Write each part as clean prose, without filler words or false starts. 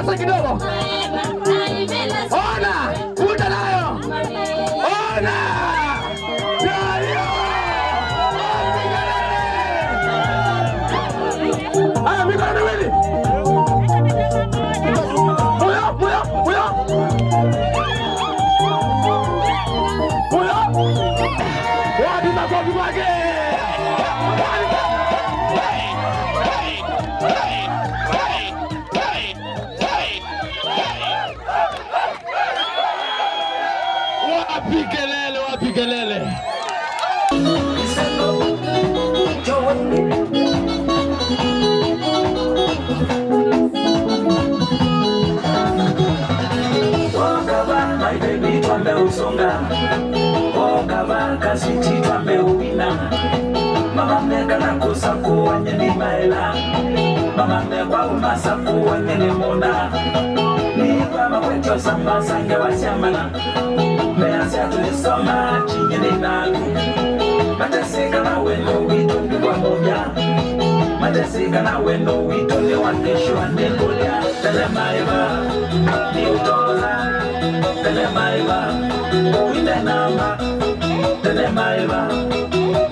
Kati kidogo. Ona, uta nayo. Ona. Nayo. Aya mikono miwili. Puyo. Wapi makofi mwake? Wapi kelele. My baby twambe usonga Okaba kasiti twambe uwina Mama mneka na kusa kuwanye ni maela Mama mnekwa umasa kuwanye ni mona Ni kwa mawetyo samba sange wa siamana Meansi atulisoma chinye ni nangu Matesika na wendo wito ni kwa moja Matesika na wendo wito ni wakesho andekolia Telemaiva ni utoza Telemaiva uinde namba Telemaiva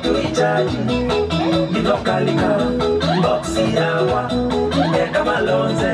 tuichaji Nilokalika boxi yawa Eka malonze